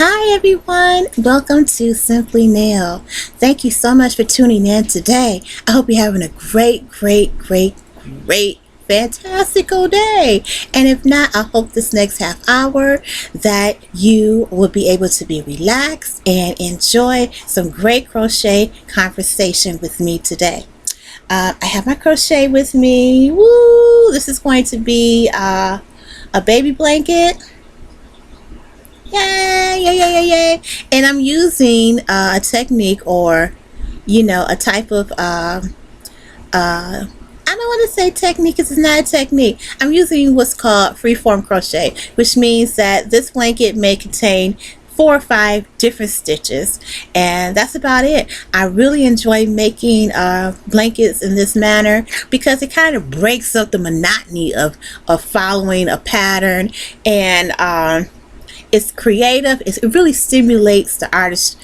Hi everyone, welcome to Simply Nail. Thank you so much for tuning in today. I hope you're having a great, fantastical day. And if not, I hope this next half hour that you will be able to be relaxed and enjoy some great crochet conversation with me today. I have my crochet with me. Woo! This is going to be a baby blanket. Yay. And I'm using a technique, or a type of I don't want to say technique because it's not a technique. I'm using what's called freeform crochet, which means that this blanket may contain 4 or 5 different stitches, and that's about it. I really enjoy making blankets in this manner because it kind of breaks up the monotony of following a pattern, and it's creative. It really stimulates the artist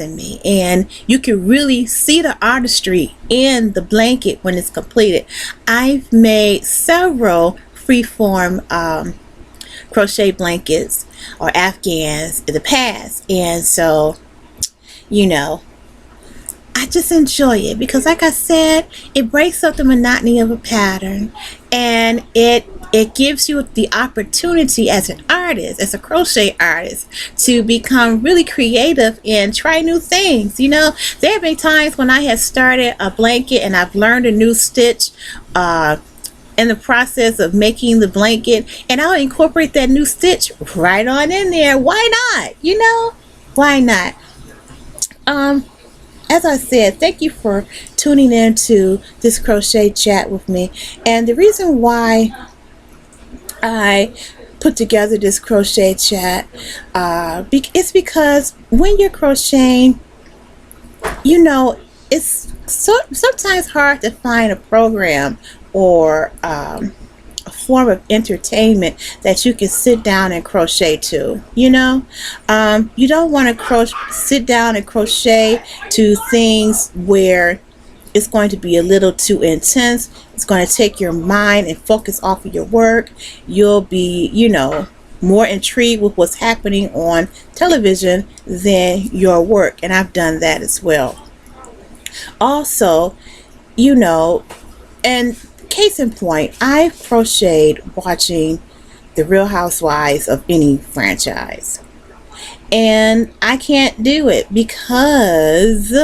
in me, and you can really see the artistry in the blanket when it's completed. I've made several freeform crochet blankets or afghans in the past, and so I just enjoy it because, like I said, it breaks up the monotony of a pattern, and it gives you the opportunity as an artist, as a crochet artist, to become really creative and try new things. There have been times when I have started a blanket and I've learned a new stitch in the process of making the blanket, and I'll incorporate that new stitch right on in there. Why not? Why not? As I said, thank you for tuning in to this crochet chat with me. And the reason why I put together this crochet chat it's because when you're crocheting, it's sometimes hard to find a program or a form of entertainment that you can sit down and crochet to. You don't want to sit down and crochet to things where it's going to be a little too intense. It's going to take your mind and focus off of your work. You'll be more intrigued with what's happening on television than your work, and I've done that as well. Also, and case in point, I've crocheted watching The Real Housewives of any franchise, and I can't do it because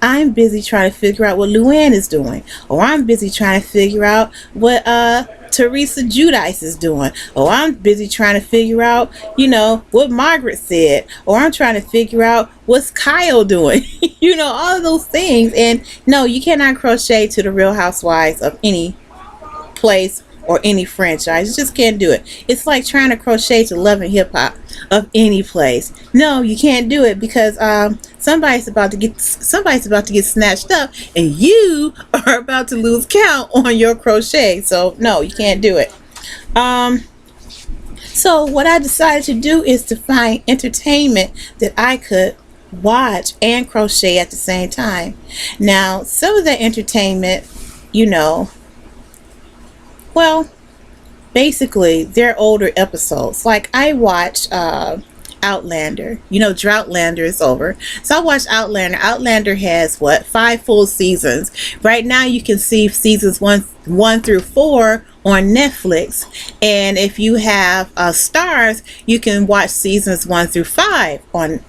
I'm busy trying to figure out what Luann is doing, or I'm busy trying to figure out what Teresa Giudice is doing, or I'm busy trying to figure out what Margaret said, or I'm trying to figure out what's Kyle doing. All of those things. And no, you cannot crochet to The Real Housewives of any place or any franchise. You just can't do it. It's like trying to crochet to Love and Hip Hop of any place. No, you can't do it because somebody's about to get snatched up, and you are about to lose count on your crochet. So no, you can't do it. So what I decided to do is to find entertainment that I could watch and crochet at the same time. Now, some of that entertainment, well, basically, they're older episodes. Like, I watch Outlander. Droughtlander is over. So I watched Outlander. Outlander has 5 full seasons. Right now you can see seasons 1 through 4 on Netflix. And if you have Stars, you can watch seasons 1 through 5 on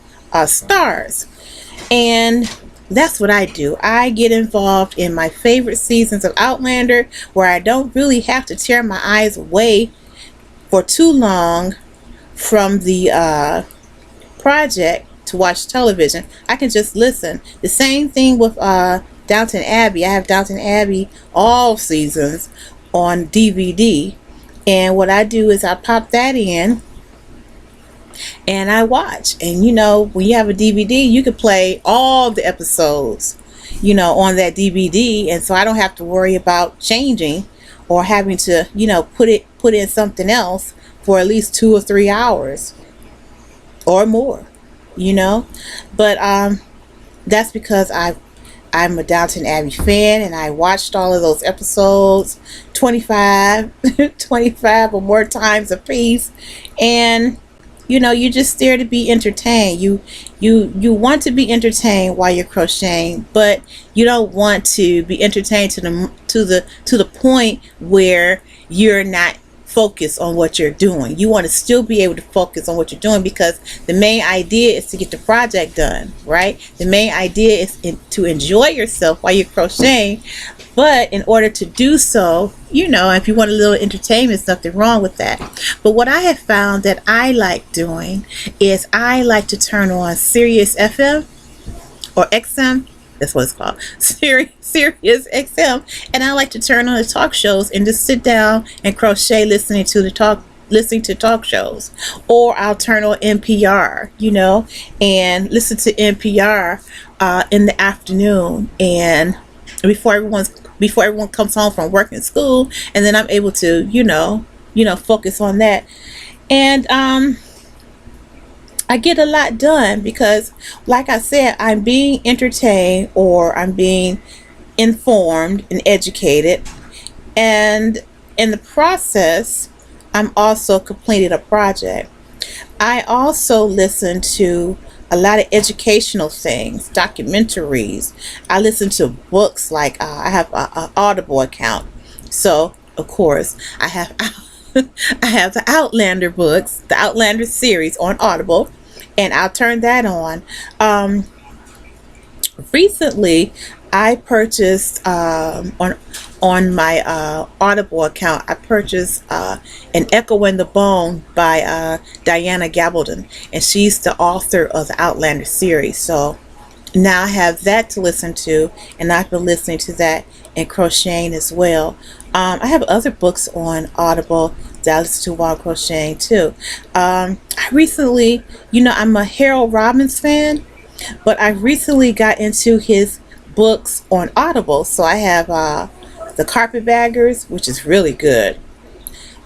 Stars. And that's what I do. I get involved in my favorite seasons of Outlander, where I don't really have to tear my eyes away for too long from the project to watch television. I can just listen. The same thing with Downton Abbey. I have Downton Abbey all seasons on DVD, and what I do is I pop that in and I watch. And when you have a DVD, you can play all the episodes on that DVD, and so I don't have to worry about changing or having to put in something else for at least 2 or 3 hours or more. But that's because I'm a Downton Abbey fan, and I watched all of those episodes 25 or more times a piece, and You know, you're just there to be entertained. You want to be entertained while you're crocheting, but you don't want to be entertained to the point where you're not focused on what you're doing. You want to still be able to focus on what you're doing, because the main idea is to get the project done, right? The main idea is to enjoy yourself while you're crocheting. But in order to do so, you know, if you want a little entertainment, there's nothing wrong with that. But what I have found that I like doing is I like to turn on Sirius FM or XM. That's what it's called. Sirius XM. And I like to turn on the talk shows and just sit down and crochet listening to talk shows. Or I'll turn on NPR, you know, and listen to NPR in the afternoon, and before everyone comes home from work and school, and then I'm able to, you know, focus on that. And I get a lot done because, like I said, I'm being entertained, or I'm being informed and educated, and in the process I'm also completing a project. I also listen to a lot of educational things, documentaries. I listen to books, like I have an Audible account, so of course I have I have the Outlander books, the Outlander series on Audible, and I'll turn that on. Recently I purchased on my Audible account, I purchased An Echo in the Bone by Diana Gabaldon, and she's the author of the Outlander series. So now I have that to listen to, and I've been listening to that and crocheting as well. I have other books on Audible that I listen to while crocheting too. I recently, you know, I'm a Harold Robbins fan, but I recently got into his books on Audible. So I have The Carpetbaggers, which is really good.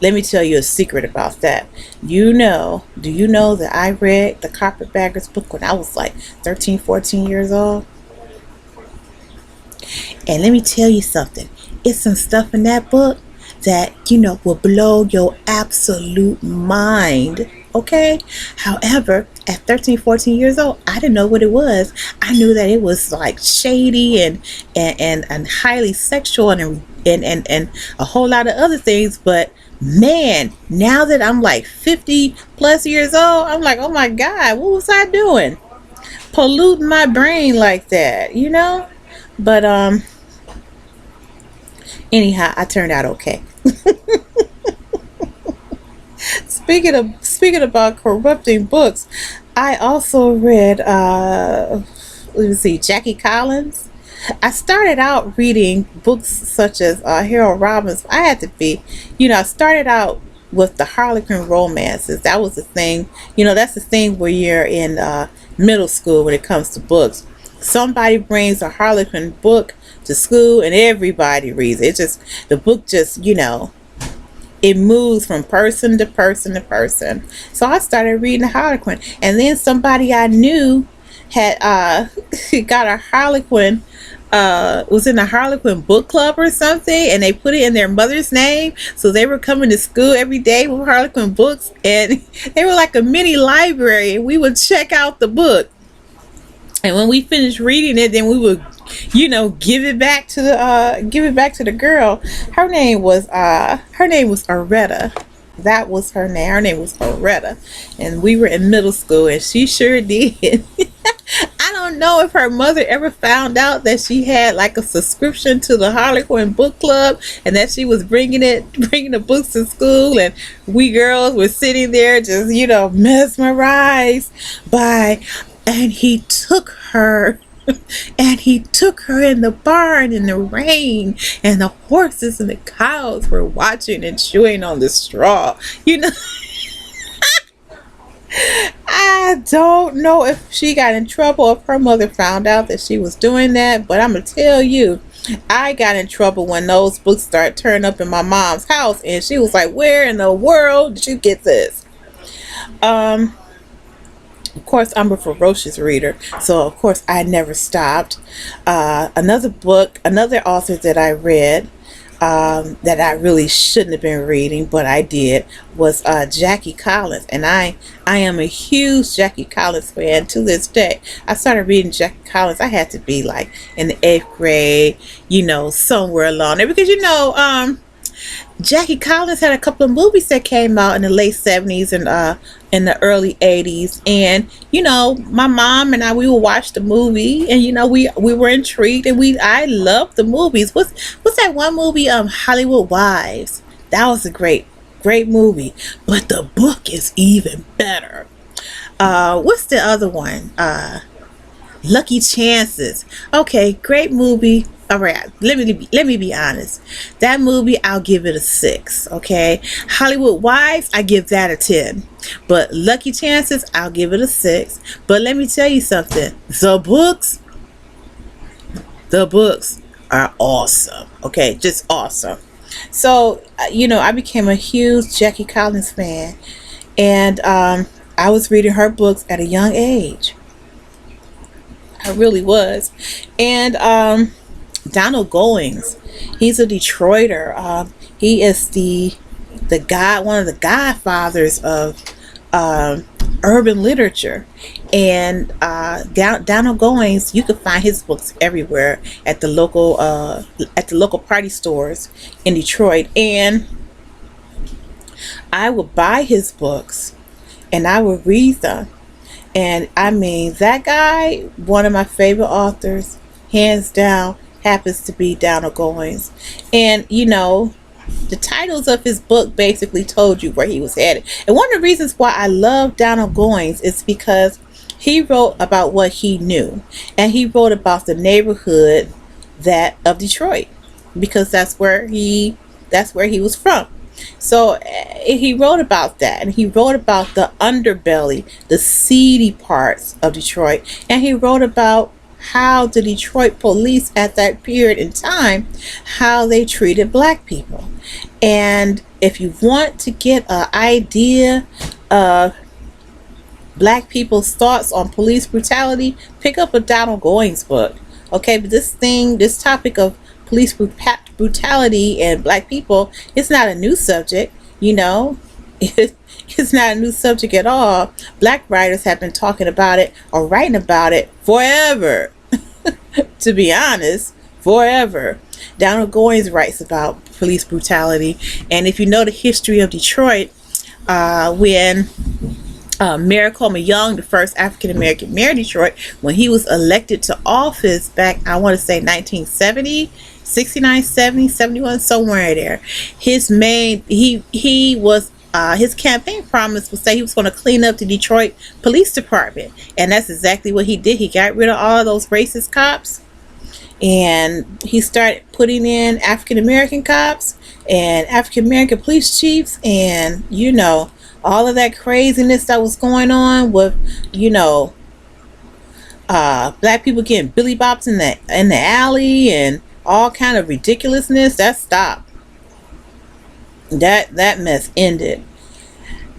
Let me tell you a secret about that. Do you know that I read The Carpetbaggers book when I was like 13, 14 years old? And let me tell you something. It's some stuff in that book that, you know, will blow your absolute mind. Okay? However, at 13, 14 years old, I didn't know what it was. I knew that it was like shady and highly sexual and a whole lot of other things. But man, now that I'm like 50 plus years old, I'm like, oh my God, what was I doing? Polluting my brain like that, you know? But anyhow, I turned out okay. Speaking about corrupting books, I also read let's see, Jackie Collins. I started out reading books such as Harold Robbins. I had to be, you know, I started out with the Harlequin romances. That was the thing, you know, that's the thing where you're in middle school when it comes to books. Somebody brings a Harlequin book to school and everybody reads it. It's just, the book just, you know, it moves from person to person to person. So I started reading Harlequin, and then somebody I knew had got a Harlequin, was in a Harlequin book club or something, and they put it in their mother's name, so they were coming to school every day with Harlequin books, and they were like a mini library, and we would check out the book, and when we finished reading it, then we would, you know, give it back to the girl. Her name was Aretta. That was her name. Her name was Aretta, and we were in middle school, and she sure did. I don't know if her mother ever found out that she had like a subscription to the Harlequin book club, and that she was bringing the books to school, and we girls were sitting there just, you know, mesmerized by, and he took her in the barn in the rain, and the horses and the cows were watching and chewing on the straw, you know. I don't know if she got in trouble, if her mother found out that she was doing that, but I'm gonna tell you, I got in trouble when those books started turning up in my mom's house, and she was like, where in the world did you get this? Of course, I'm a ferocious reader, so of course I never stopped. Another author that I read that I really shouldn't have been reading, but I did, was Jackie Collins. And I am a huge Jackie Collins fan to this day. I started reading Jackie Collins, I had to be like in the 8th grade, somewhere along there. Because, Jackie Collins had a couple of movies that came out in the late 70s and in the early 80s. And, my mom and I, we would watch the movie, and, we were intrigued, and I loved the movies. What's that one movie, Hollywood Wives? That was a great movie. But the book is even better. What's the other one? Lucky Chances. Okay, great movie. All right, let me be honest. That movie, I'll give it a 6. Okay, Hollywood Wives, I give that a 10. But Lucky Chances, I'll give it a 6. But let me tell you something. The books are awesome. Okay, just awesome. So I became a huge Jackie Collins fan, and I was reading her books at a young age. I really was. And Donald Goins, he's a Detroiter. He is one of the godfathers of urban literature. And Donald Goins, you can find his books everywhere at the local party stores in Detroit. And I would buy his books and I would read them. And I mean, that guy, one of my favorite authors, hands down, happens to be Donald Goins. And the titles of his book basically told you where he was headed. And one of the reasons why I love Donald Goins is because he wrote about what he knew, and he wrote about the neighborhood of Detroit, because that's where he was from. So he wrote about that, and he wrote about the underbelly, the seedy parts of Detroit, and he wrote about how the Detroit police at that period in time, how they treated black people. And if you want to get an idea of black people's thoughts on police brutality, pick up a Donald Goins book. Okay, but this topic of police brutality and black people, it's not a new subject. It's not a new subject at all. Black writers have been talking about it or writing about it forever. To be honest, forever. Donald Goins writes about police brutality. And if you know the history of Detroit, when Mayor Coleman Young, the first African-American mayor of Detroit, when he was elected to office back, I want to say 1970, 69, 70, 71, somewhere there, his campaign promise was that he was going to clean up the Detroit Police Department. And that's exactly what he did. He got rid of all those racist cops, and he started putting in African-American cops and African-American police chiefs, and all of that craziness that was going on with black people getting billy bops in the alley and all kind of ridiculousness. That stopped. That mess ended.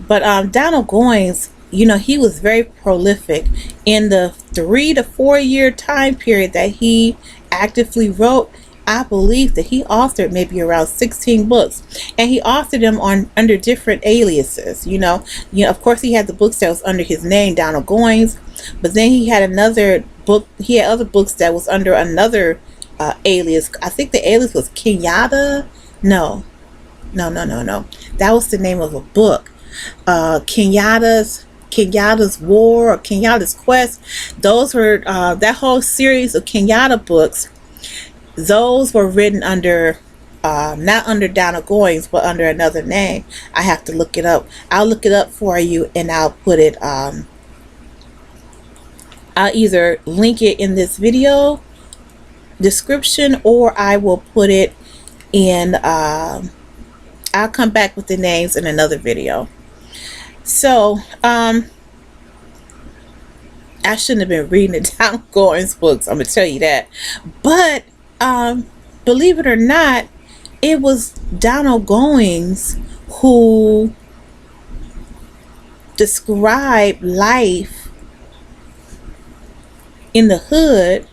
But Donald Goins, he was very prolific in the 3 to 4 year time period that he actively wrote. I believe that he authored maybe around 16 books, and he authored them under different aliases. Of course, he had the books that was under his name, Donald Goins, but then he had another book. He had other books that was under another alias. I think the alias was Kenyatta. No. That was the name of a book. Kenyatta's War or Kenyatta's Quest. Those were that whole series of Kenyatta books. Those were written under not under Donald Goins, but under another name. I have to look it up. I'll look it up for you, and I'll put it. I'll either link it in this video description, or I will put it in. I'll come back with the names in another video. So, I shouldn't have been reading the Donald Goins books, I'm going to tell you that. But, believe it or not, it was Donald Goins who described life in the hood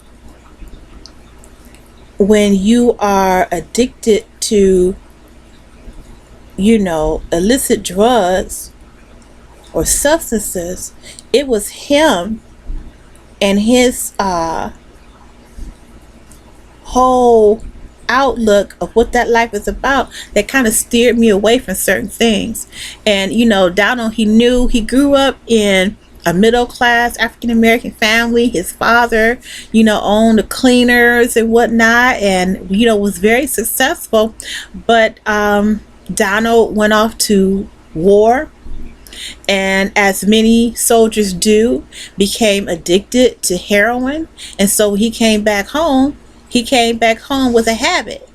when you are addicted to, illicit drugs or substances, it was him and his whole outlook of what that life is about that kind of steered me away from certain things. And Donald, he grew up in a middle class African American family. His father owned the cleaners and whatnot, and was very successful. But Donald went off to war, and as many soldiers do, became addicted to heroin. And so when he came back home with a habit,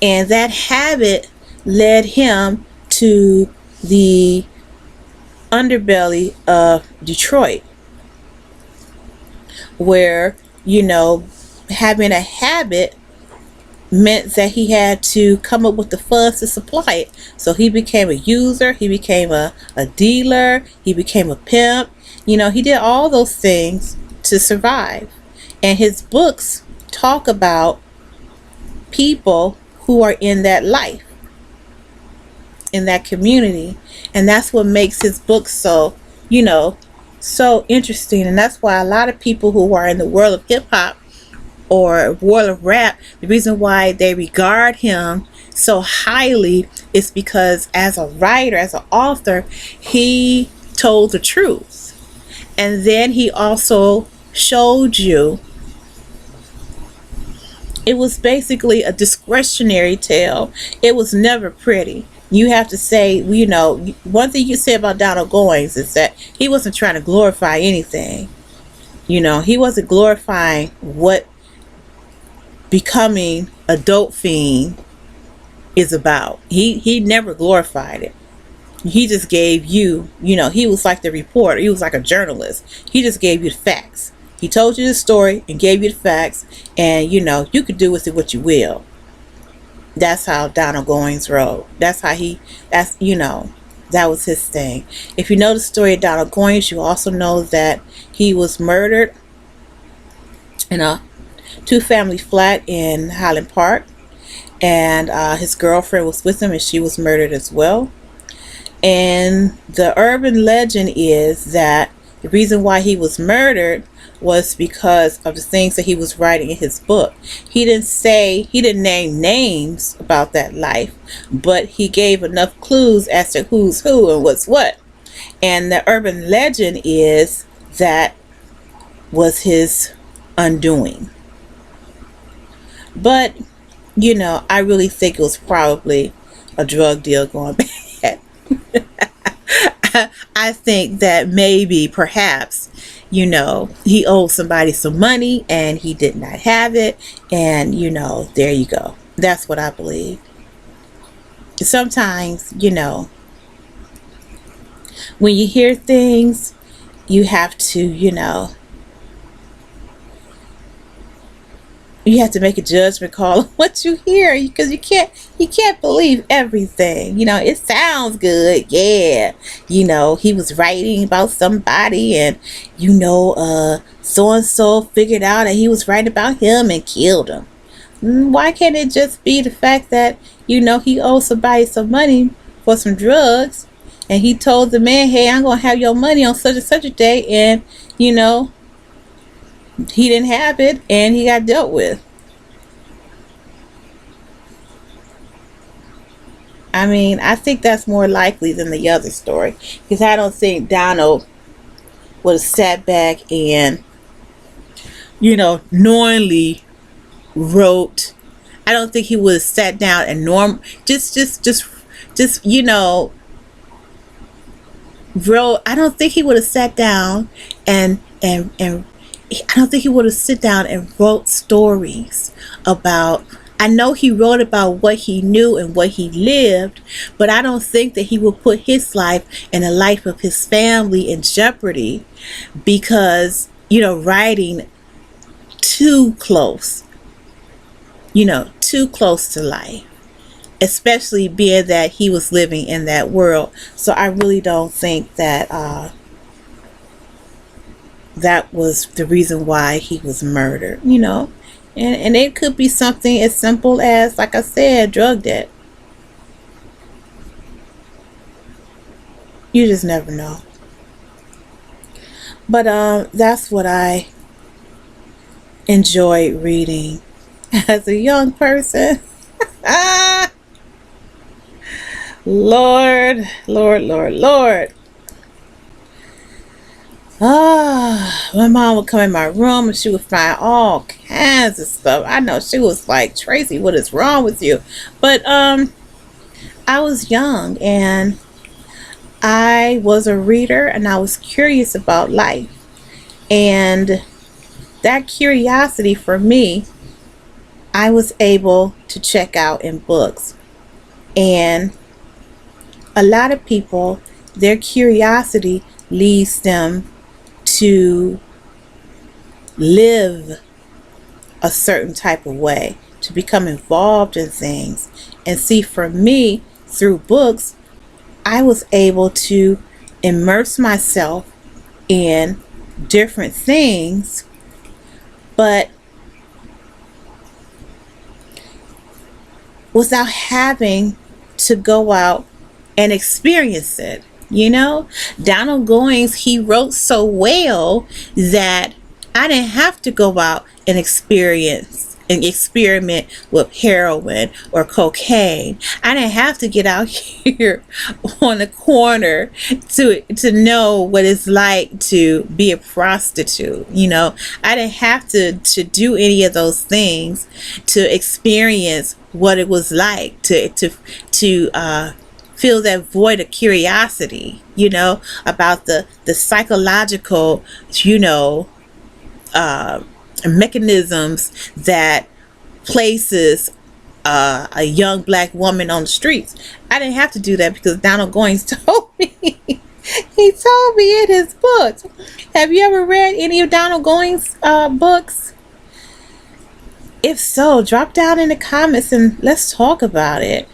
and that habit led him to the underbelly of Detroit, where having a habit meant that he had to come up with the funds to supply it. So he became a user, he became a dealer, he became a pimp. He did all those things to survive. And his books talk about people who are in that life, in that community. And that's what makes his books so interesting. And that's why a lot of people who are in the world of hip-hop or world of rap, the reason why they regard him so highly is because as a writer, as an author, he told the truth. And then he also showed you it was basically a discretionary tale. It was never pretty. You have to say, one thing you say about Donald Goins is that he wasn't trying to glorify anything. He wasn't glorifying what becoming a dope fiend is about. He never glorified it. He just gave you, he was like the reporter. He was like a journalist. He just gave you the facts. He told you the story and gave you the facts, and you could do with it what you will. That's how Donald Goins wrote. That was his thing. If you know the story of Donald Goins, you also know that he was murdered in a 2-family flat in Highland Park, and his girlfriend was with him, and she was murdered as well. And the urban legend is that the reason why he was murdered was because of the things that he was writing in his book. He didn't name names about that life, but he gave enough clues as to who's who and what's what. And the urban legend is that was his undoing. But, I really think it was probably a drug deal going bad. I think that maybe, perhaps, he owed somebody some money and he did not have it. And, there you go. That's what I believe. Sometimes, when you hear things, you have to, you have to make a judgment call on what you hear, because you can't believe everything. It sounds good, yeah. He was writing about somebody, and so and so figured out that he was writing about him and killed him. Why can't it just be the fact that he owed somebody some money for some drugs, and he told the man, hey, I'm gonna have your money on such and such a day, and he didn't have it and he got dealt with. I mean, I think that's more likely than the other story, because I don't think Donald would have sat back and knowingly wrote. I don't think he would have sat down and wrote. I don't think he would have sat down and I don't think he would have sit down and wrote stories about. I know he wrote about what he knew and what he lived, but I don't think that he would put his life and the life of his family in jeopardy because, writing too close, too close to life, especially being that he was living in that world. So I really don't think that that was the reason why he was murdered. And it could be something as simple as, like I said, drug debt. You just never know. But that's what I enjoy reading as a young person. Ah, Lord, Lord, Lord, Lord. Ah, my mom would come in my room and she would find all kinds of stuff. I know she was like, Tracy, what is wrong with you? But I was young and I was a reader and I was curious about life. And that curiosity for me, I was able to check out in books. And a lot of people, their curiosity leads them to live a certain type of way, to become involved in things. And see, for me, through books, I was able to immerse myself in different things, but without having to go out and experience it. You know, Donald Goins, he wrote so well that I didn't have to go out and experiment with heroin or cocaine. I didn't have to get out here on the corner to know what it's like to be a prostitute. You know, I didn't have to do any of those things to experience what it was like to feel that void of curiosity, you know, about the psychological, you know, mechanisms that places a young black woman on the streets. I didn't have to do that because Donald Goins told me. He told me in his books. Have you ever read any of Donald Goins' books? If so, drop down in the comments and let's talk about it.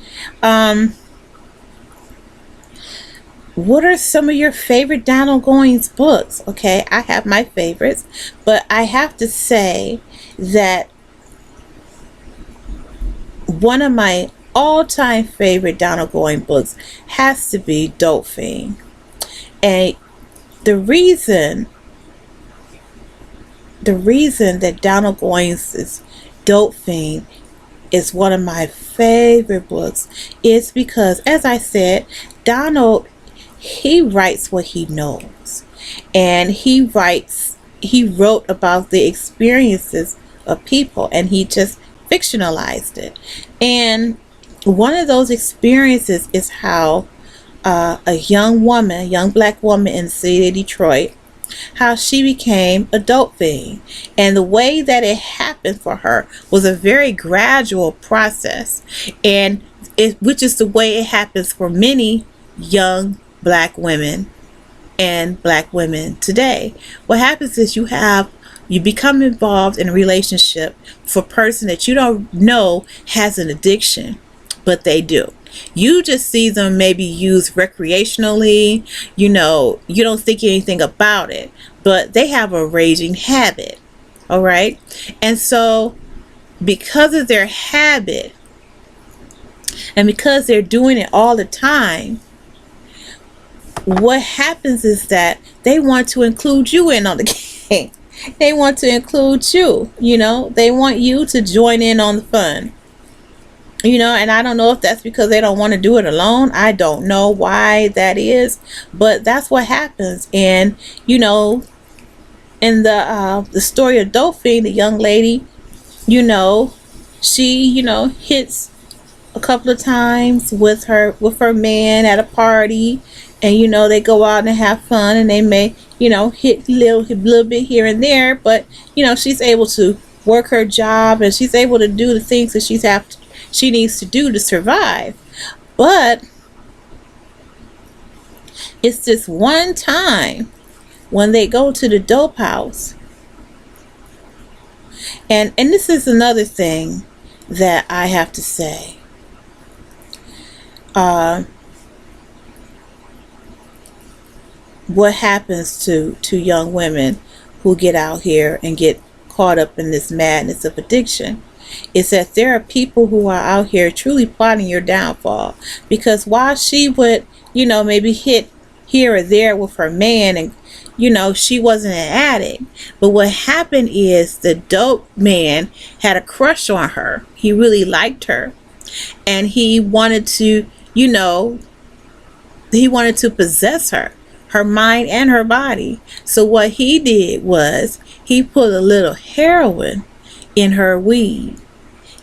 What are some of your favorite Donald Goins books? Okay, I have my favorites, but I have to say that one of my all-time favorite Donald Goins books has to be Dope Fiend. And the reason that Donald Goins' Dope Fiend is one of my favorite books is because, as I said, Donald, he writes what he knows, and he wrote about the experiences of people, and he just fictionalized it. And one of those experiences is how a young black woman in the city of Detroit, how she became a dope fiend. And the way that it happened for her was a very gradual process, and which is the way it happens for many young black women and black women today. What happens is you become involved in a relationship for a person that you don't know has an addiction, but they do. You just see them maybe used recreationally, you know, you don't think anything about it, but they have a raging habit. All right. And so because of their habit and because they're doing it all the time, what happens is that they want to include you in on the game. They want to include you, you know, they want you to join in on the fun, you know. And I don't know if that's because they don't want to do it alone. I don't know why that is, but that's what happens. And, you know, in the story of Dope Fiend, the young lady, you know, she, you know, hits a couple of times with her man at a party, and, you know, they go out and have fun, and they may, you know, hit a little bit here and there, but, you know, she's able to work her job, and she's able to do the things that she needs to do to survive. But it's this one time when they go to the dope house, and this is another thing that I have to say. What happens to young women who get out here and get caught up in this madness of addiction. Is that there are people who are out here truly plotting your downfall. Because while she would, maybe hit here or there with her man, and she wasn't an addict, but what happened is the dope man had a crush on her. He really liked her, and he wanted to possess her mind and her body. So what he did was he put a little heroin in her weed.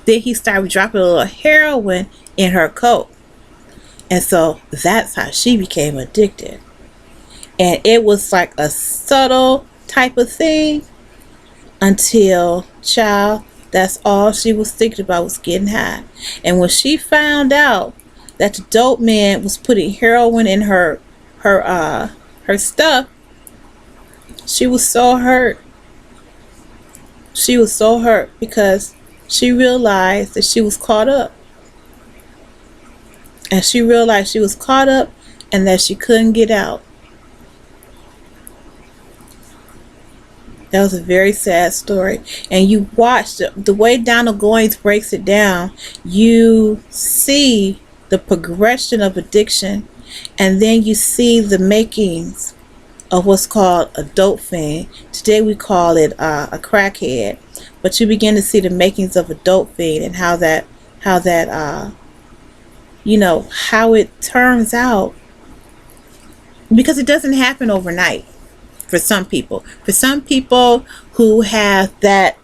Then he started dropping a little heroin in her coat. And so that's how she became addicted. And it was like a subtle type of thing until, child, that's all she was thinking about was getting high. And when she found out that the dope man was putting heroin in her stuff, she was so hurt. She was so hurt because she realized that she was caught up. And she realized she was caught up and that she couldn't get out. That was a very sad story. And you watch the way Donald Goins breaks it down, you see the progression of addiction, and then you see the makings of what's called a dope fiend. Today we call it a crackhead, but you begin to see the makings of a dope fiend and how it turns out, because it doesn't happen overnight. For some people who have that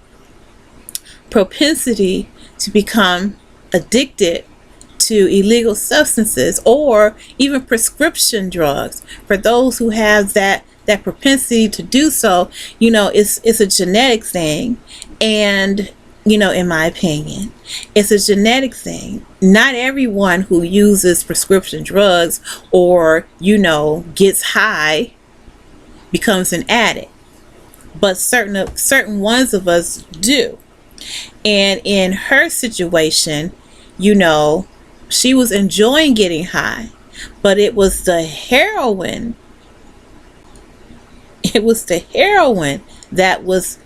propensity to become addicted to illegal substances or even prescription drugs, for those who have that propensity to do so, it's a genetic thing. And in my opinion, it's a genetic thing. Not everyone who uses prescription drugs or gets high becomes an addict, but certain ones of us do. And in her situation, she was enjoying getting high, but it was the heroin that was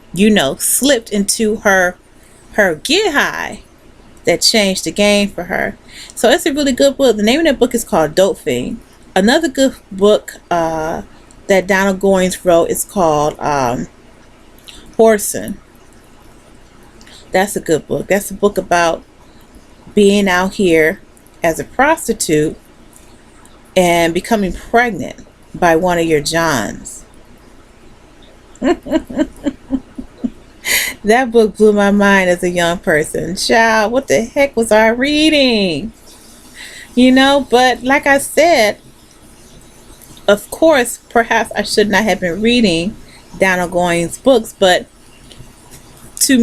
slipped into her get high that changed the game for her. So it's a really good book. The name of that book is called Dope Fiend. Another good book that Donald Goins wrote is called Whoreson. That's a good book. That's a book about being out here as a prostitute and becoming pregnant by one of your Johns. That book blew my mind as a young person. Child, what the heck was I reading? But like I said, of course, perhaps I should not have been reading Donald Goins' books, but for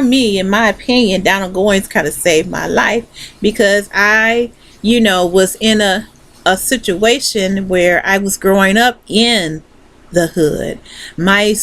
me, in my opinion, Donald Goins kind of saved my life, because I, was in a situation where I was growing up in the hood. My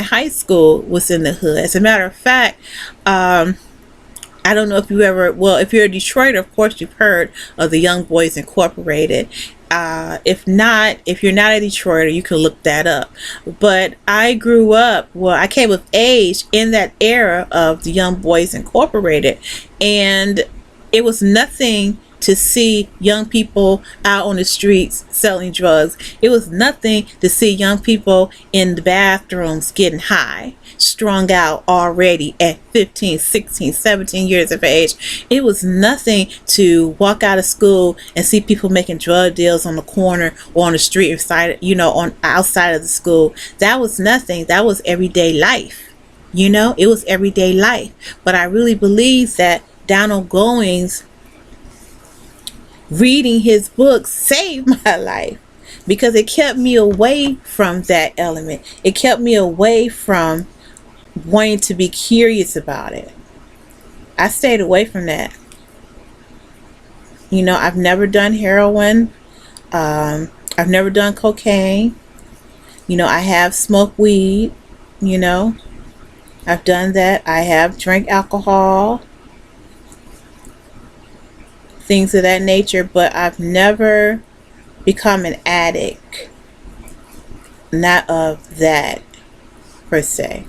high school was in the hood. As a matter of fact, I don't know if you ever, if you're a Detroiter, of course you've heard of the Young Boys Incorporated. If you're not a Detroiter, you can look that up. But I grew up, I came of age in that era of the Young Boys Incorporated. And it was nothing to see young people out on the streets selling drugs. It was nothing to see young people in the bathrooms getting high, strung out already at 15, 16, 17 years of age. It was nothing to walk out of school and see people making drug deals on the corner or on the street on outside of the school. That was nothing. That was everyday life. It was everyday life. But I really believe that Donald Goins, reading his books, saved my life, because it kept me away from that element. It kept me away from wanting to be curious about it. I stayed away from that. I've never done heroin. I've never done cocaine. I have smoked weed. I've done that. I have drank alcohol, things of that nature, but I've never become an addict. Not of that per se.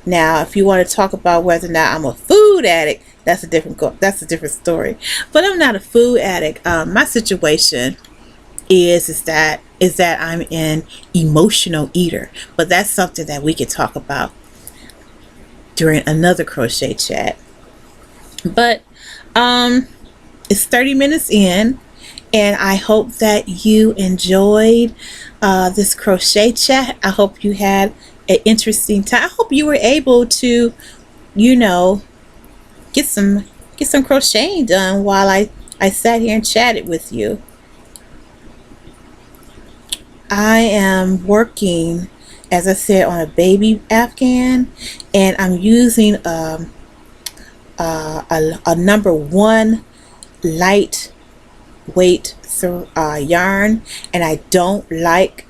Now, if you want to talk about whether or not I'm a food addict, that's a different story. But I'm not a food addict. My situation is that I'm an emotional eater. But that's something that we could talk about during another crochet chat. But it's 30 minutes in, and I hope that you enjoyed this crochet chat. I hope you had an interesting time. I hope you were able to, get some crocheting done while I sat here and chatted with you. I am working, as I said, on a baby Afghan, and I'm using a number 1 lightweight yarn, and I don't like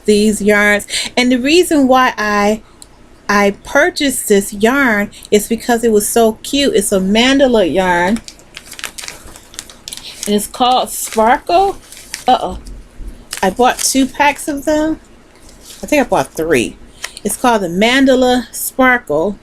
these yarns. And the reason why I purchased this yarn is because it was so cute. It's a mandala yarn, and it's called Sparkle. I bought 2 packs of them. I think I bought 3. It's called the Mandala Sparkle.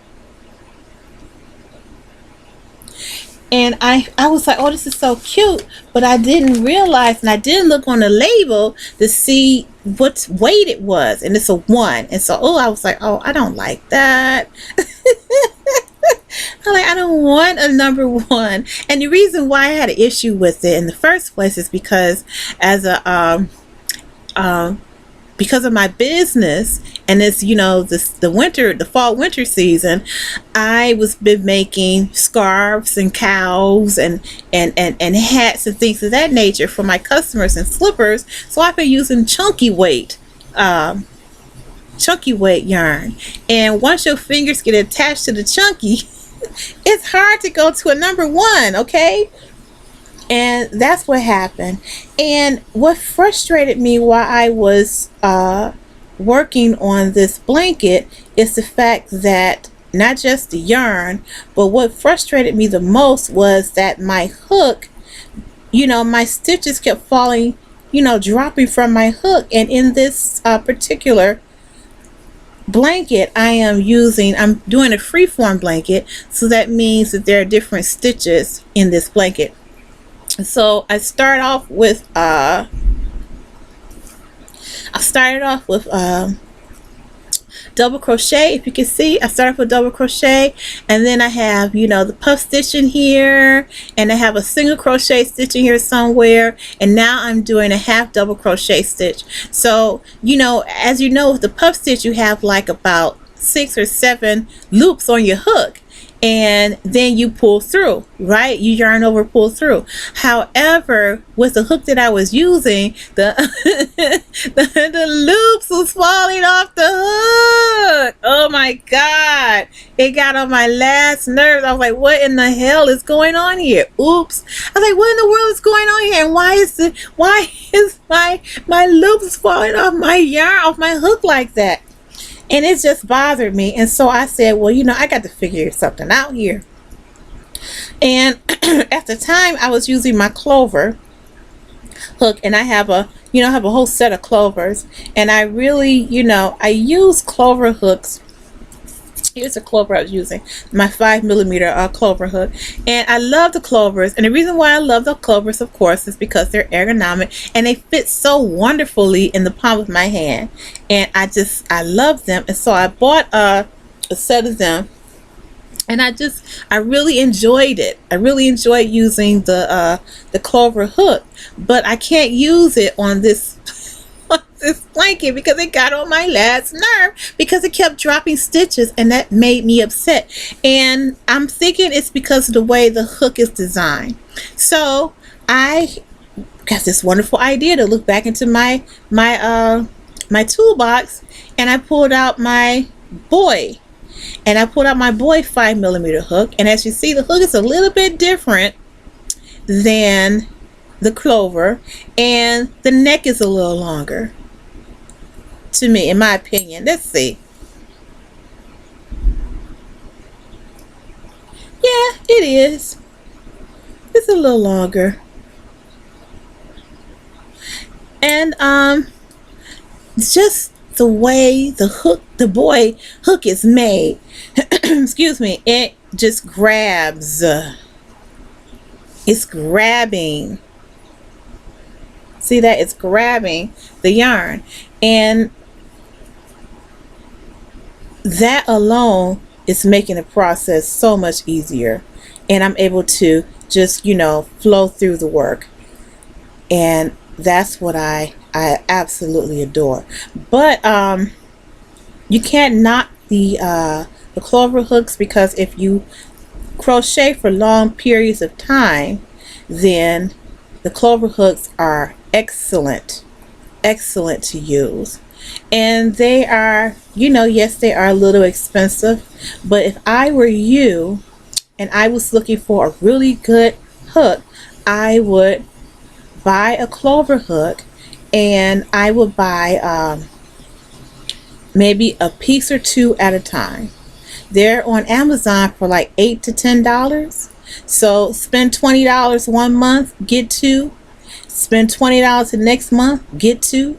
And I was like, oh, this is so cute. But I didn't realize, and I didn't look on the label to see what weight it was. And it's a 1. And so, I was like, oh, I don't like that. I don't want a number 1. And the reason why I had an issue with it in the first place is because because of my business, and it's the fall winter season, I was been making scarves and cowls and hats and things of that nature for my customers and slippers. So I've been using chunky weight yarn, and once your fingers get attached to the chunky, it's hard to go to a number 1. Okay. And that's what happened. And what frustrated me while I was working on this blanket is the fact that not just the yarn, but what frustrated me the most was that my hook, my stitches kept falling, dropping from my hook. And in this particular blanket I'm doing a freeform blanket, so that means that there are different stitches in this blanket. So I started off with double crochet. If you can see, I started with double crochet, and then I have the puff stitch in here, and I have a single crochet stitch in here somewhere, and now I'm doing a half double crochet stitch. So as with the puff stitch, you have like about 6 or 7 loops on your hook, and then you pull through, right? You yarn over, pull through. However, with the hook that I was using, the the loops was falling off the hook. Oh my God. It got on my last nerves. I was like, what in the hell is going on here? Oops. I was like, what in the world is going on here? And why is my loops falling off my yarn, off my hook like that? And it just bothered me. And so I said, well, I got to figure something out here. And at the time, I was using my Clover hook, and I have a whole set of Clovers. And I really, I use Clover hooks. Here's a Clover I was using, my 5mm Clover hook, and I love the Clovers. And the reason why I love the Clovers, of course, is because they're ergonomic and they fit so wonderfully in the palm of my hand, and I love them. And so I bought a set of them, and I really enjoyed it. I really enjoyed using the Clover hook, but I can't use it on this blanket because it got on my last nerve, because it kept dropping stitches, and that made me upset. And I'm thinking it's because of the way the hook is designed. So I got this wonderful idea to look back into my toolbox, and I pulled out my boy 5mm hook. And as you see, the hook is a little bit different than the Clover, and the neck is a little longer, to me, in my opinion. Let's see. Yeah, it is. It's a little longer. And just the way the boy hook is made, excuse me, it just grabs. It's grabbing. See that? It's grabbing the yarn. And that alone is making the process so much easier. And I'm able to just, flow through the work. And that's what I absolutely adore. But you can't knock the Clover hooks, because if you crochet for long periods of time, then the Clover hooks are excellent to use. And they are, yes, they are a little expensive, but if I were you and I was looking for a really good hook, I would buy a Clover hook, and I would buy maybe a piece or two at a time. They're on Amazon for like $8 to $10. So spend $20 one month, get two. Spend $20 the next month, get two.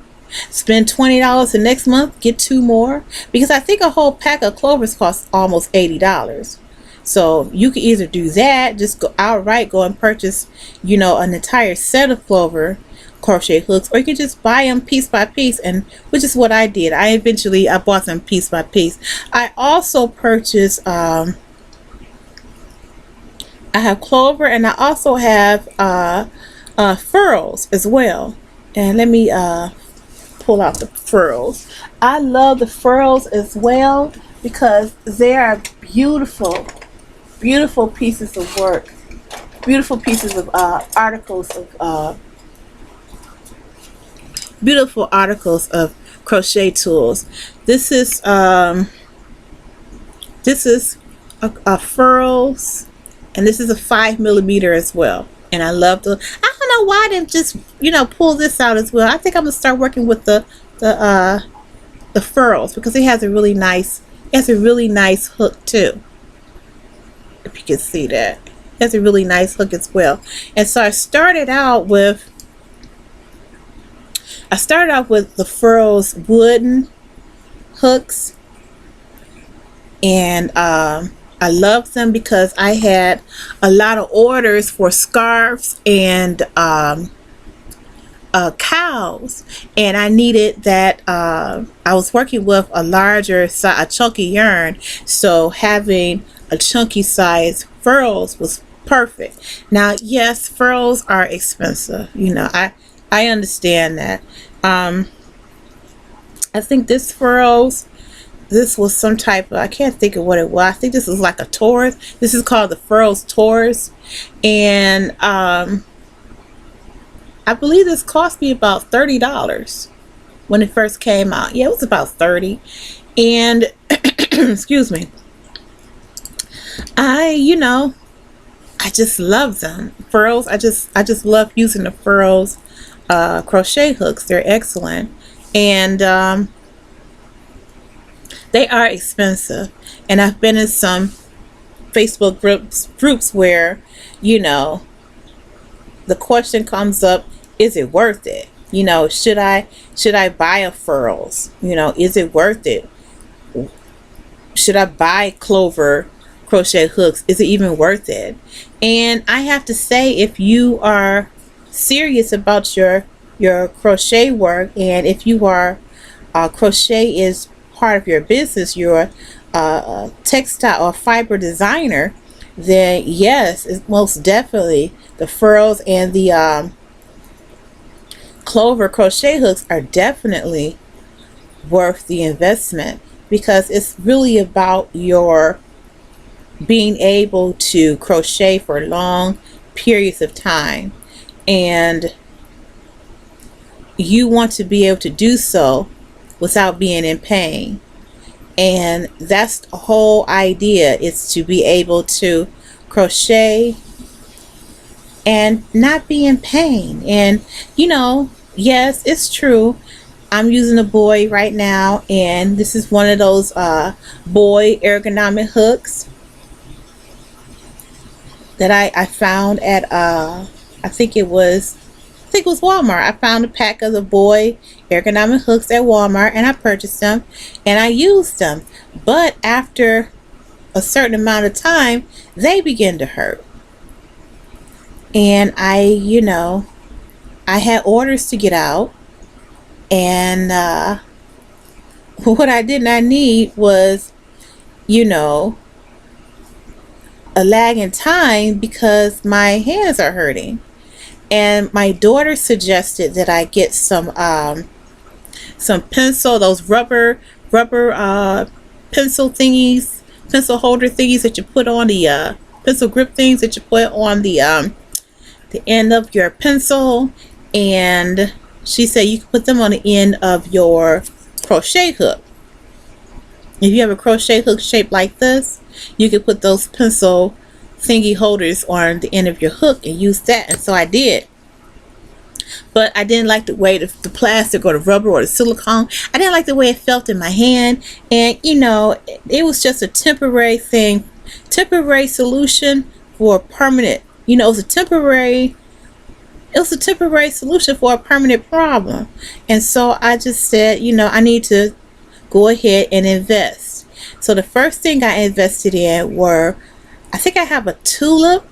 Spend $20 the next month, get two more. Because I think a whole pack of Clovers costs almost $80. So you can either do that, just go outright, go and purchase, an entire set of Clover crochet hooks, or you can just buy them piece by piece, and which is what I did. I bought them piece by piece. I also purchased I have Clover, and I also have furls as well. And let me pull out the furls. I love the furls as well, because they are beautiful pieces of work, beautiful pieces of beautiful articles of crochet tools. This is a furls, and this is a 5mm as well. And I love I don't know why I didn't just pull this out as well. I think I'm gonna start working with the furls, because it has a really nice hook too. If you can see that, it has a really nice hook as well. And so I started out with the furls wooden hooks, and I love them because I had a lot of orders for scarves and cows, and I needed that. I was working with a chunky yarn, so having a chunky size furls was perfect. Now, yes, furls are expensive. I understand that. I think this was some type of, I can't think of what it was. I think this was like a Taurus. This is called the furls Taurus, and I believe this cost me about $30 when it first came out. Yeah, it was about $30, and excuse me. I just love them. Furls, I just love using the furls crochet hooks. They're excellent, and they are expensive. And I've been in some Facebook groups where the question comes up, is it worth it? Should I buy a furls? Is it worth it? Should I buy Clover crochet hooks? Is it even worth it? And I have to say, if you are serious about your crochet work, and if you are crochet is part of your business, you're a textile or fiber designer, then yes, it's most definitely the furls and the Clover crochet hooks are definitely worth the investment, because it's really about your being able to crochet for long periods of time, and you want to be able to do so without being in pain. And that's the whole idea, is to be able to crochet and not be in pain. And yes, it's true, I'm using a boy right now, and this is one of those boy ergonomic hooks that I found at I think it was think it was Walmart. I found a pack of the boy ergonomic hooks at Walmart, and I purchased them and I used them. But after a certain amount of time, they began to hurt. And I had orders to get out, and what I did not need was, a lag in time because my hands are hurting. And my daughter suggested that I get some pencil, those rubber pencil thingies, pencil holder thingies that you put on the pencil grip things that you put on the end of your pencil. And she said you can put them on the end of your crochet hook. If you have a crochet hook shaped like this, you can put those pencil thingy holders on the end of your hook and use that. And so I did. But I didn't like the way the plastic or the rubber or the silicone, I didn't like the way it felt in my hand. And it was just a temporary thing, temporary solution for a permanent, it was a temporary solution for a permanent problem. And so I just said, I need to go ahead and invest. So the first thing I invested in were, I think I have a tulip.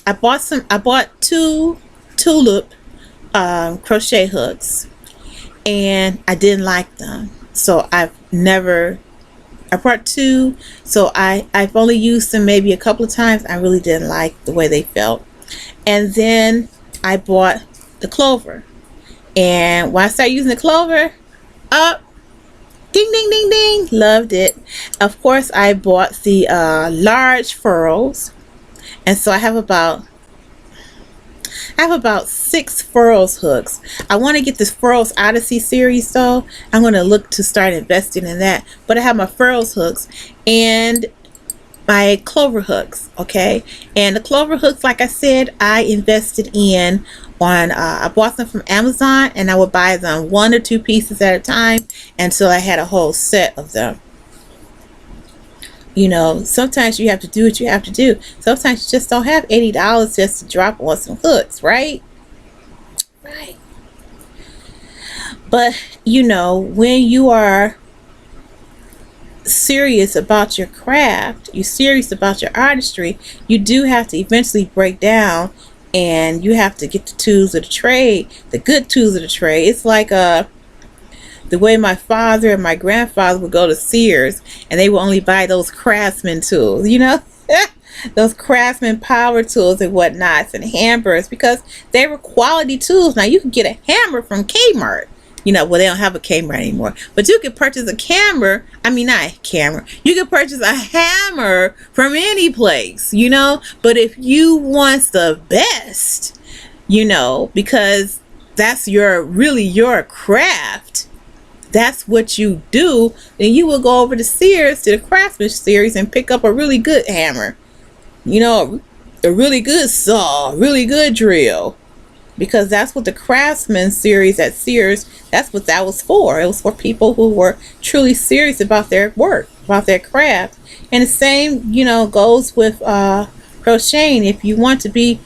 I bought 2 tulip crochet hooks, and I didn't like them. So I bought 2. So I've only used them maybe a couple of times. I really didn't like the way they felt. And then I bought the Clover. And when I started using the Clover, ding, ding, ding, ding, loved it. Of course, I bought the large furrows. And so I have about 6 furrows hooks. I want to get this Furrows Odyssey series, though. I'm going to look to start investing in that. But I have my furrows hooks and my Clover hooks, okay? And the Clover hooks, like I said, I invested in on, I bought them from Amazon, and I would buy them 1 or 2 pieces at a time until I had a whole set of them. Sometimes you have to do what you have to do. Sometimes you just don't have $80 just to drop on some hooks, right? Right. But, when you are serious about your craft, you're serious about your artistry, you do have to eventually break down, and you have to get the tools of the trade, the good tools of the trade. It's like the way my father and my grandfather would go to Sears, and they would only buy those craftsman tools, those craftsman power tools and whatnots and hammers, because they were quality tools. Now you can get a hammer from Kmart. Well, they don't have a Kmart anymore, but you can purchase you can purchase a hammer from any place, but if you want the best, because that's really your craft, that's what you do, then you will go over to Sears, to the Craftsman series, and pick up a really good hammer, a really good saw, really good drill, because that's what the Craftsman series at Sears, that's what that was for. It was for people who were truly serious about their work, about their craft. And the same, goes with crocheting. If you want to be,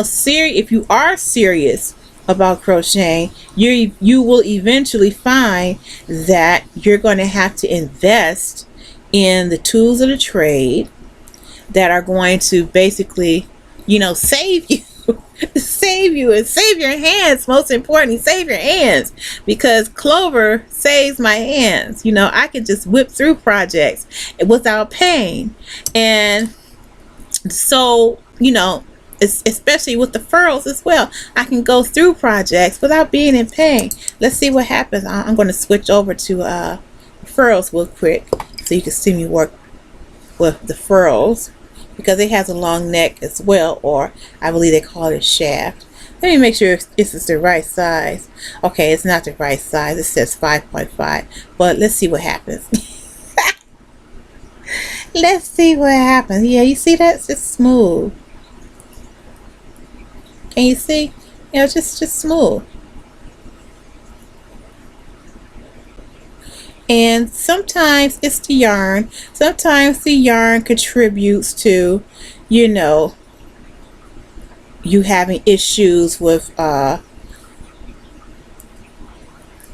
serious, if you are serious about crocheting, you will eventually find that you're going to have to invest in the tools of the trade that are going to basically, save you. Save you and save your hands. Most importantly, save your hands, because Clover saves my hands. I can just whip through projects without pain. And so, especially with the furrows as well, I can go through projects without being in pain. Let's see what happens. I'm going to switch over to furrows real quick so you can see me work with the furrows, because it has a long neck as well, or I believe they call it a shaft. Let me make sure this is the right size. Okay, it's not the right size. It says 5.5, but let's see what happens. Let's see what happens. Yeah, you see that? It's just smooth. Can you see? Just smooth. And sometimes it's the yarn. Sometimes the yarn contributes to, you having issues with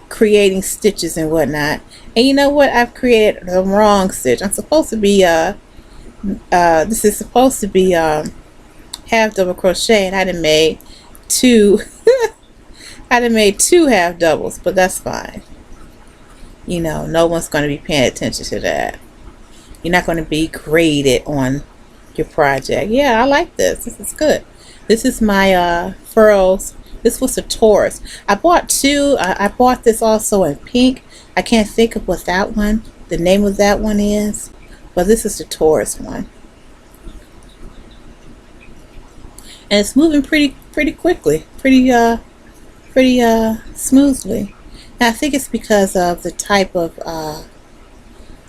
creating stitches and whatnot. And you know what? I've created the wrong stitch. I'm supposed to be this is supposed to be half double crochet, and I done made two I done made two half doubles, but that's fine. You know, no one's going to be paying attention to that. You're not going to be graded on your project. Yeah, I like this. This is good. This is my furls. This was a Taurus. I bought two. I bought this also in pink. I can't think of what that one, the name of that one is, but this is the Taurus one. And it's moving pretty quickly, pretty smoothly. And I think it's because of the type of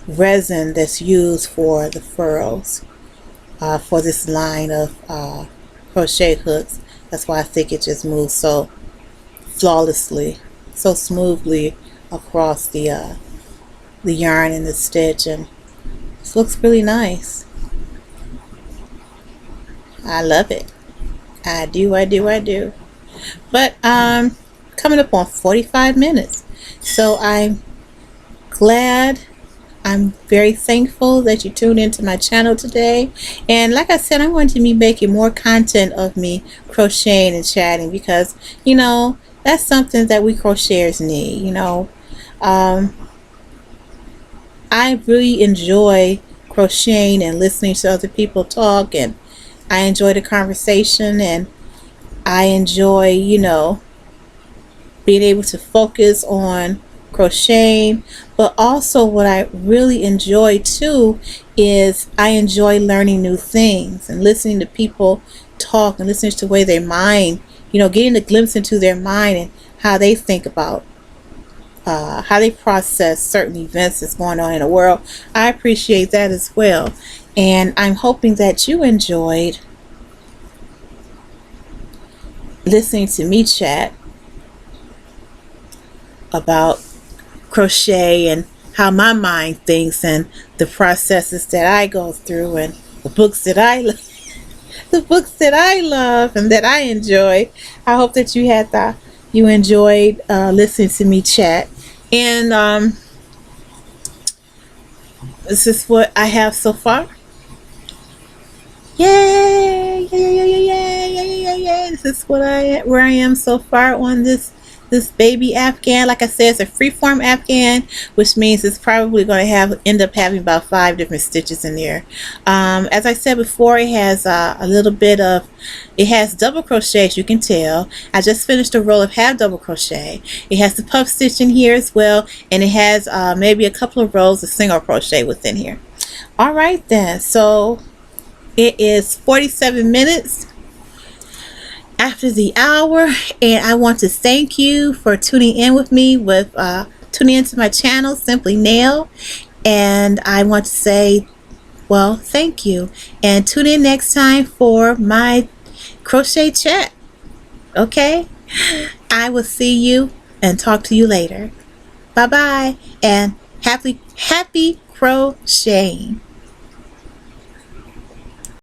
resin that's used for the furls for this line of crochet hooks. That's why I think it just moves so flawlessly, so smoothly across the yarn and the stitch, and this looks really nice. I love it. I do. But coming up on 45 minutes, so I'm glad. I'm very thankful that you tuned into my channel today. And like I said, I'm going to be making more content of me crocheting and chatting, because, you know, that's something that we crocheters need, you know. I really enjoy crocheting and listening to other people talk, and I enjoy the conversation, and I enjoy, you know, being able to focus on crocheting. But also what I really enjoy too is I enjoy learning new things and listening to people talk and listening to the way their mind, you know, getting a glimpse into their mind and how they think about how they process certain events that's going on in the world. I appreciate that as well, and I'm hoping that you enjoyed listening to me chat about crochet and how my mind thinks and the processes that I go through and the books that I love, the books that I love and that I enjoy. I hope that you enjoyed listening to me chat. And this is what I have so far. Yay! Yay! This is where I am so far on this baby Afghan. Like I said, it's a freeform Afghan, which means it's probably going to end up having about 5 different stitches in there. As I said before, it has it has double crochet, as you can tell. I just finished a row of half double crochet. It has the puff stitch in here as well, and it has maybe a couple of rows of single crochet within here. All right then, so it is 47 minutes after the hour, and I want to thank you for tuning in with me, tuning into my channel, Simply Nail. And I want to say, well, thank you, and tune in next time for my crochet chat. Okay, I will see you and talk to you later. Bye bye, and happy crocheting.